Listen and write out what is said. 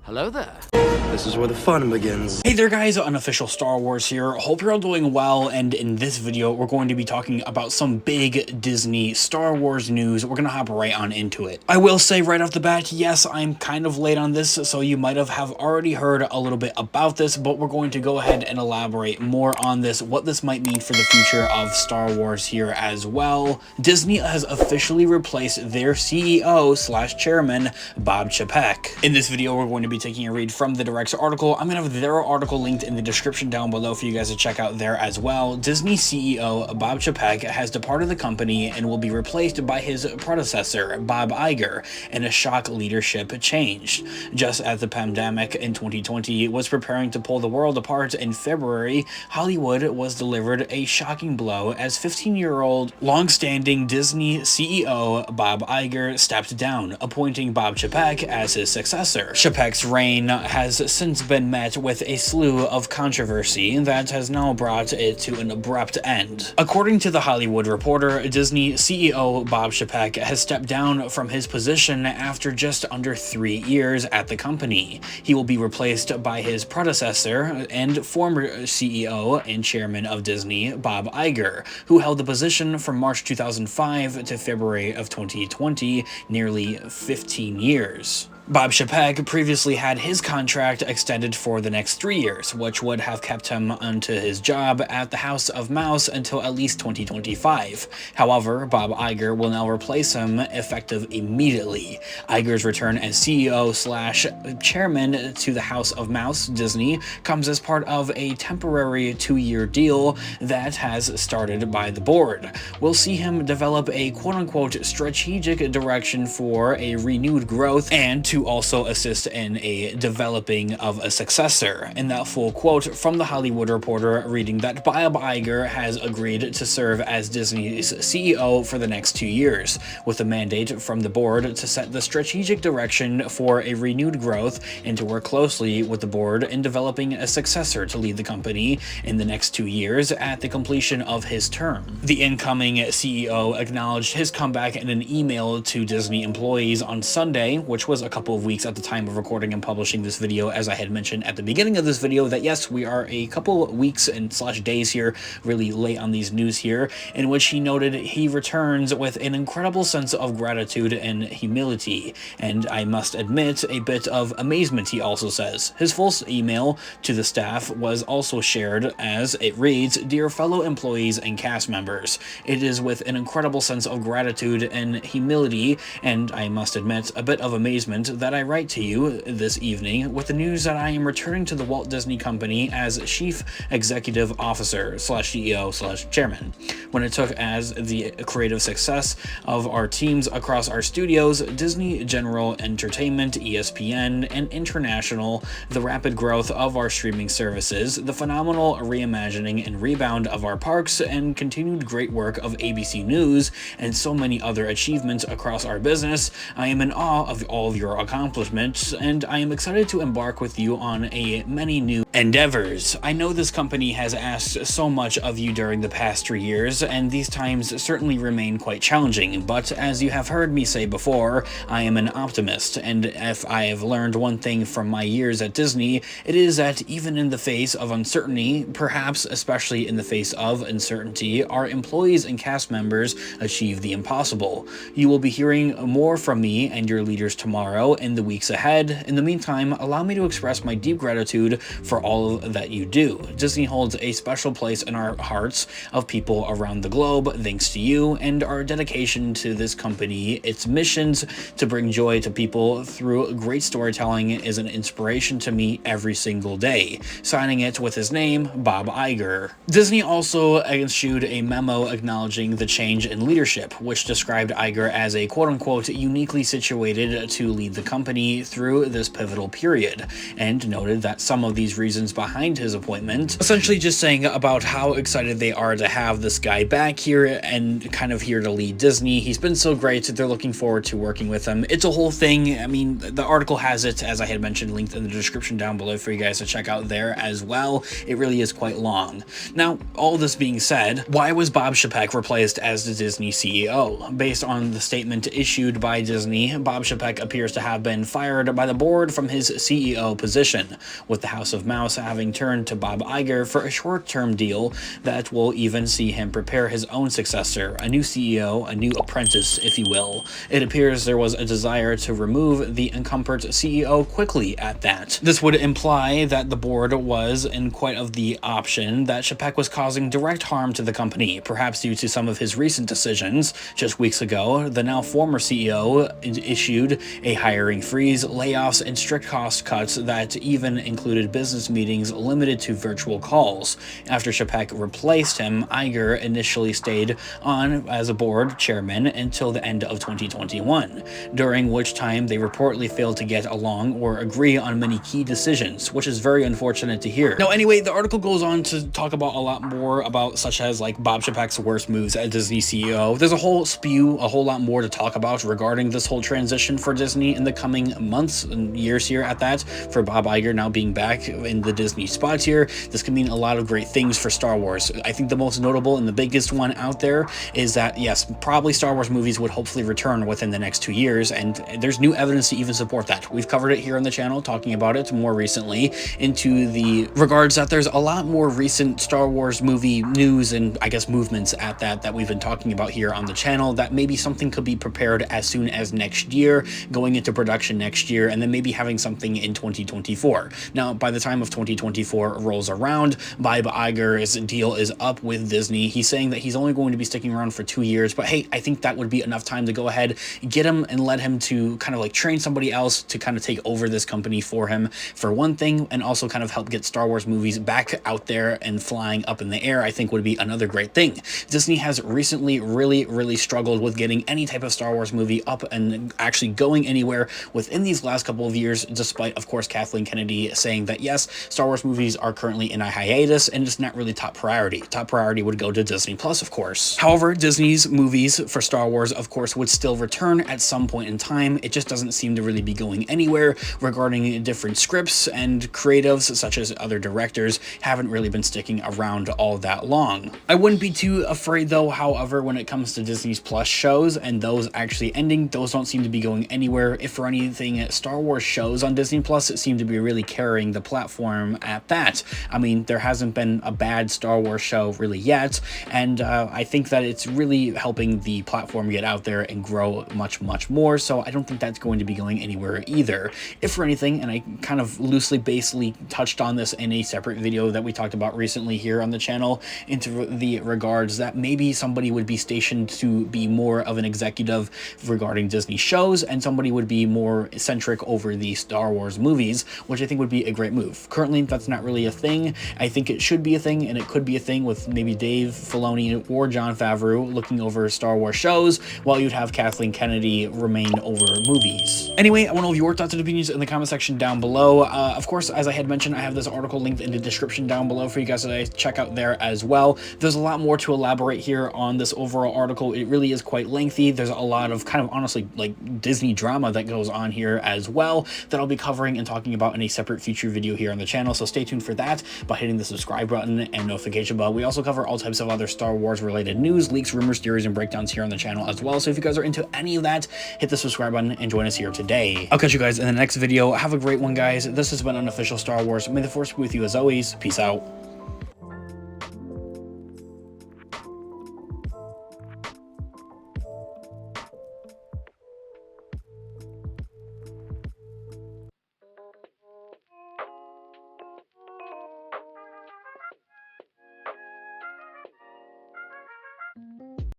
Hello there. This is where the fun begins. Hey there guys, Unofficial Star Wars here. Hope you're all doing well, and in this video we're going to be talking about some big Disney Star Wars news. We're gonna hop right on into it. I will say right off the bat, yes, I'm kind of late on this, so you might have already heard a little bit about this, but we're going to go ahead and elaborate more on this, what this might mean for the future of Star Wars here as well. Disney has officially replaced their CEO/chairman, Bob Chapek. In this video we're going to be taking a read from the Direct's article. I'm gonna have their article linked in the description down below for you guys to check out there as well. Disney CEO Bob Chapek has departed the company and will be replaced by his predecessor, Bob Iger, in a shock leadership change. Just as the pandemic in 2020 was preparing to pull the world apart in February, Hollywood was delivered a shocking blow as 15-year-old long-standing Disney CEO Bob Iger stepped down, appointing Bob Chapek as his successor. Chapek's reign has since been met with a slew of controversy that has now brought it to an abrupt end. According to The Hollywood Reporter, Disney CEO Bob Chapek has stepped down from his position after just under 3 years at the company. He will be replaced by his predecessor and former CEO and chairman of Disney, Bob Iger, who held the position from March 2005 to February of 2020, nearly 15 years. Bob Chapek previously had his contract extended for the next 3 years, which would have kept him onto his job at the House of Mouse until at least 2025. However, Bob Iger will now replace him effective immediately. Iger's return as CEO/chairman to the House of Mouse, Disney, comes as part of a temporary 2-year deal that has started by the board. We'll see him develop a quote-unquote strategic direction for a renewed growth and to also assist in a developing of a successor. In that full quote from The Hollywood Reporter, reading that Bob Iger has agreed to serve as Disney's CEO for the next 2 years, with a mandate from the board to set the strategic direction for a renewed growth and to work closely with the board in developing a successor to lead the company in the next 2 years at the completion of his term. The incoming CEO acknowledged his comeback in an email to Disney employees on Sunday, which was a couple of weeks at the time of recording and publishing this video, as I had mentioned at the beginning of this video, that yes, we are a couple weeks and /days here, really late on these news here, in which he noted he returns with an incredible sense of gratitude and humility, and I must admit, a bit of amazement, he also says. His full email to the staff was also shared as it reads, "Dear fellow employees and cast members, it is with an incredible sense of gratitude and humility, and I must admit, a bit of amazement, that I write to you this evening with the news that I am returning to the Walt Disney Company as Chief Executive Officer /CEO/chairman. When it took as the creative success of our teams across our studios, Disney General Entertainment, ESPN, and International, the rapid growth of our streaming services, the phenomenal reimagining and rebound of our parks, and continued great work of ABC News, and so many other achievements across our business, I am in awe of all of your accomplishments, and I am excited to embark with you on many new endeavors. I know this company has asked so much of you during the past 3 years, and these times certainly remain quite challenging, but as you have heard me say before, I am an optimist, and if I have learned one thing from my years at Disney, it is that even in the face of uncertainty, perhaps especially in the face of uncertainty, our employees and cast members achieve the impossible. You will be hearing more from me and your leaders tomorrow in the weeks ahead. In the meantime, allow me to express my deep gratitude for all that you do. Disney holds a special place in our hearts of people around the globe thanks to you and our dedication to this company. Its missions to bring joy to people through great storytelling is an inspiration to me every single day." Signing it with his name, Bob Iger. Disney also issued a memo acknowledging the change in leadership, which described Iger as a quote-unquote uniquely situated to lead the company through this pivotal period, and noted that some of these reasons behind his appointment, essentially just saying about how excited they are to have this guy back here and kind of here to lead Disney. He's been so great that they're looking forward to working with him. It's a whole thing. I mean, the article has it, as I had mentioned, linked in the description down below for you guys to check out there as well. It really is quite long. Now, all this being said, why was Bob Chapek replaced as the Disney CEO? Based on the statement issued by Disney, Bob Chapek appears to have have been fired by the board from his CEO position, with the House of Mouse having turned to Bob Iger for a short-term deal that will even see him prepare his own successor, a new CEO, a new apprentice, if you will. It appears there was a desire to remove the incumbent CEO quickly at that. This would imply that the board was in quite of the option that Chapek was causing direct harm to the company, perhaps due to some of his recent decisions. Just weeks ago, the now former CEO issued a hiring freeze, layoffs, and strict cost cuts that even included business meetings limited to virtual calls. After Chapek replaced him, Iger initially stayed on as a board chairman until the end of 2021, during which time they reportedly failed to get along or agree on many key decisions, which is very unfortunate to hear. Now, anyway, the article goes on to talk about a lot more about such as like Bob Chapek's worst moves as Disney CEO. There's a whole lot more to talk about regarding this whole transition for Disney in the coming months and years here at that, for Bob Iger now being back in the Disney spot here. This can mean a lot of great things for Star Wars. I think the most notable and the biggest one out there is that, yes, probably Star Wars movies would hopefully return within the next 2 years, and there's new evidence to even support that. We've covered it here on the channel, talking about it more recently into the regards that there's a lot more recent Star Wars movie news and I guess movements at that we've been talking about here on the channel, that maybe something could be prepared as soon as next year, going into production next year, and then maybe having something in 2024. Now, by the time of 2024 rolls around, Bob Iger's deal is up with Disney. He's saying that he's only going to be sticking around for 2 years, but hey, I think that would be enough time to go ahead, get him and let him to kind of like train somebody else to kind of take over this company for him, for one thing, and also kind of help get Star Wars movies back out there and flying up in the air, I think would be another great thing. Disney has recently really struggled with getting any type of Star Wars movie up and actually going anywhere within these last couple of years, despite, of course, Kathleen Kennedy saying that, yes, Star Wars movies are currently in a hiatus and it's not really top priority. Top priority would go to Disney Plus, of course. However, Disney's movies for Star Wars, of course, would still return at some point in time. It just doesn't seem to really be going anywhere regarding different scripts, and creatives such as other directors haven't really been sticking around all that long. I wouldn't be too afraid though, however, when it comes to Disney's Plus shows and those actually ending, those don't seem to be going anywhere. If for anything, Star Wars shows on Disney Plus seem to be really carrying the platform at that. I mean, there hasn't been a bad Star Wars show really yet, and I think that it's really helping the platform get out there and grow much more, so I don't think that's going to be going anywhere either. If for anything, and I kind of loosely basically touched on this in a separate video that we talked about recently here on the channel, into the regards that maybe somebody would be stationed to be more of an executive regarding Disney shows, and somebody would be more centric over the Star Wars movies, which I think would be a great move. Currently, that's not really a thing. I think it should be a thing, and it could be a thing with maybe Dave Filoni or Jon Favreau looking over Star Wars shows, while you'd have Kathleen Kennedy remain over movies. Anyway, I want to know your thoughts and opinions in the comment section down below. Of course, as I had mentioned, I have this article linked in the description down below for you guys to check out there as well. There's a lot more to elaborate here on this overall article. It really is quite lengthy. There's a lot of kind of honestly like Disney drama that goes on here as well that I'll be covering and talking about in a separate future video here on the channel, so stay tuned for that by hitting the subscribe button and notification bell. We also cover all types of other Star Wars related news, leaks, rumors, theories, and breakdowns here on the channel as well, so if you guys are into any of that, hit the subscribe button and join us here today. I'll catch you guys in the next video. Have a great one, guys. This has been Unofficial Star Wars. May the Force be with you as always. Peace out.